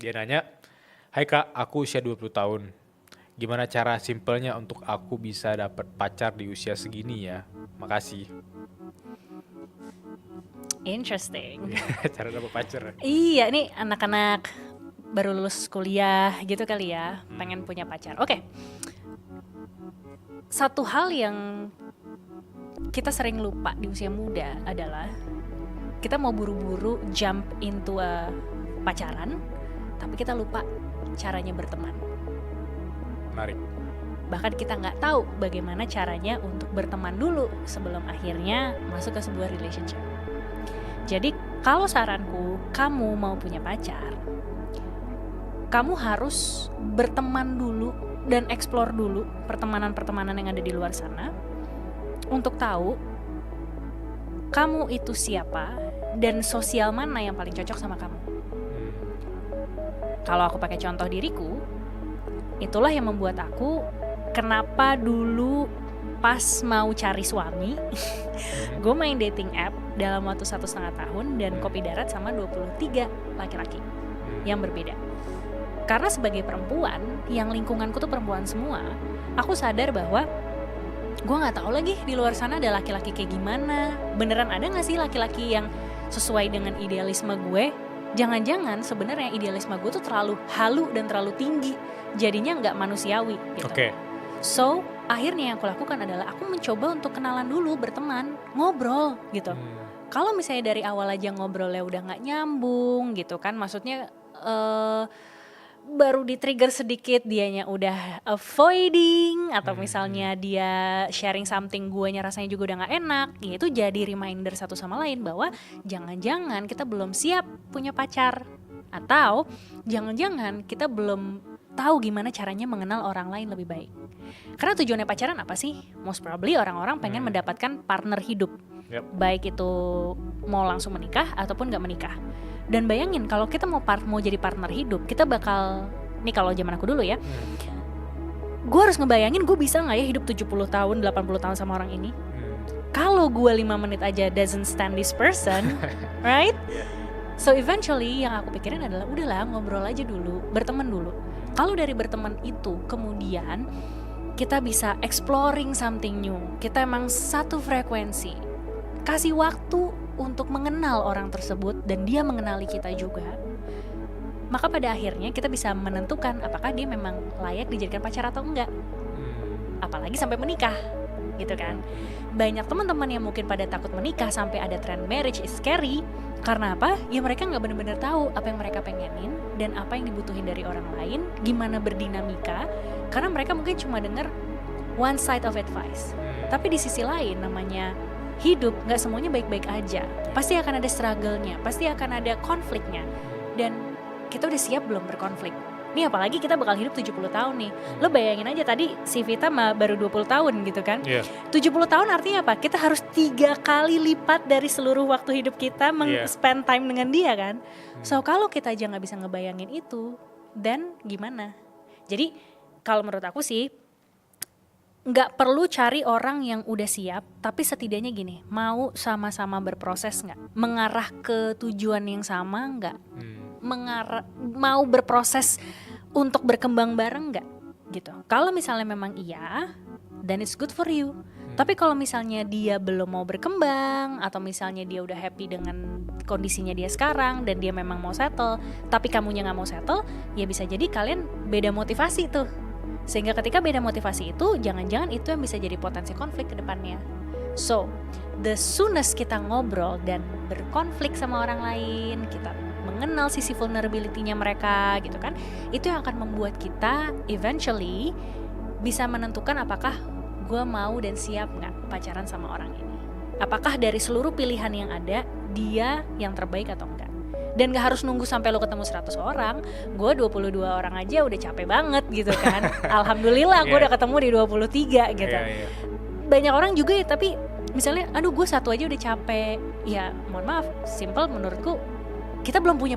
Dia nanya, "Hai Kak, aku usia 20 tahun. Gimana cara simpelnya untuk aku bisa dapet pacar di usia segini ya? Makasih." Interesting. Cara dapet pacar. Iya, ini anak-anak baru lulus kuliah gitu kali ya, pengen punya pacar. Oke. Satu hal yang kita sering lupa di usia muda adalah kita mau buru-buru jump into a pacaran, tapi kita lupa caranya berteman. Menarik. Bahkan kita nggak tahu bagaimana caranya untuk berteman dulu sebelum akhirnya masuk ke sebuah relationship. Jadi kalau saranku, kamu mau punya pacar, kamu harus berteman dulu dan explore dulu pertemanan-pertemanan yang ada di luar sana untuk tahu kamu itu siapa dan sosial mana yang paling cocok sama kamu. Kalau aku pakai contoh diriku, itulah yang membuat aku kenapa dulu pas mau cari suami gue main dating app dalam waktu 1,5 tahun dan kopi darat sama 23 laki-laki yang berbeda. Karena sebagai perempuan yang lingkunganku tuh perempuan semua, aku sadar bahwa gue nggak tahu lagi di luar sana ada laki-laki kayak gimana. Beneran ada nggak sih laki-laki yang sesuai dengan idealisme gue? Jangan-jangan sebenarnya idealisme gue tuh terlalu halu dan terlalu tinggi, jadinya nggak manusiawi gitu. Oke. So akhirnya yang aku lakukan adalah aku mencoba untuk kenalan dulu, berteman, ngobrol gitu. Kalau misalnya dari awal aja ngobrolnya udah nggak nyambung gitu kan, maksudnya baru di-trigger sedikit dianya udah avoiding atau misalnya dia sharing something guanya rasanya juga udah gak enak, ya itu jadi reminder satu sama lain bahwa jangan-jangan kita belum siap punya pacar, atau jangan-jangan kita belum tahu gimana caranya mengenal orang lain lebih baik. Karena tujuannya pacaran apa sih? Most probably orang-orang pengen mendapatkan partner hidup. Baik itu mau langsung menikah ataupun gak menikah. Dan bayangin kalau kita mau jadi partner hidup, kita bakal, nih kalau zaman aku dulu ya, gue harus ngebayangin gue bisa gak ya hidup 70 tahun, 80 tahun sama orang ini. Kalau gue 5 menit aja doesn't stand this person, right? So eventually yang aku pikirin adalah udahlah ngobrol aja dulu, berteman dulu. Kalau dari berteman itu kemudian kita bisa exploring something new, kita emang satu frekuensi, kasih waktu untuk mengenal orang tersebut dan dia mengenali kita juga, maka pada akhirnya kita bisa menentukan apakah dia memang layak dijadikan pacar atau enggak. Apalagi sampai menikah gitu kan. Banyak teman-teman yang mungkin pada takut menikah sampai ada trend marriage is scary. Karena apa? Ya mereka gak benar-benar tahu apa yang mereka pengenin dan apa yang dibutuhin dari orang lain, gimana berdinamika. Karena mereka mungkin cuma dengar one side of advice. Tapi di sisi lain namanya hidup gak semuanya baik-baik aja. Pasti akan ada struggle-nya, pasti akan ada konfliknya. Dan kita udah siap belum berkonflik? Nih apalagi kita bakal hidup 70 tahun nih. Lo bayangin aja tadi si Vita baru 20 tahun gitu kan. 70 tahun artinya apa? Kita harus 3 kali lipat dari seluruh waktu hidup kita spend time dengan dia kan. So kalau kita aja gak bisa ngebayangin itu, then gimana? Jadi kalau menurut aku sih nggak perlu cari orang yang udah siap, tapi setidaknya gini, mau sama-sama berproses nggak, mengarah ke tujuan yang sama nggak, mau berproses untuk berkembang bareng nggak, gitu. Kalau misalnya memang iya, then it's good for you. Tapi kalau misalnya dia belum mau berkembang, atau misalnya dia udah happy dengan kondisinya dia sekarang dan dia memang mau settle, tapi kamunya nggak mau settle, ya bisa jadi kalian beda motivasi tuh. Sehingga ketika beda motivasi itu, jangan-jangan itu yang bisa jadi potensi konflik ke depannya. So, the soonest kita ngobrol dan berkonflik sama orang lain, kita mengenal sisi vulnerability-nya mereka gitu kan, itu yang akan membuat kita eventually bisa menentukan apakah gue mau dan siap gak pacaran sama orang ini. Apakah dari seluruh pilihan yang ada, dia yang terbaik atau enggak. Dan gak harus nunggu sampai lo ketemu 100 orang. Gue 22 orang aja udah capek banget gitu kan. Alhamdulillah gue udah ketemu di 23 gitu. Banyak orang juga ya, tapi misalnya aduh gue 1 aja udah capek. Ya mohon maaf, simple menurutku kita belum punya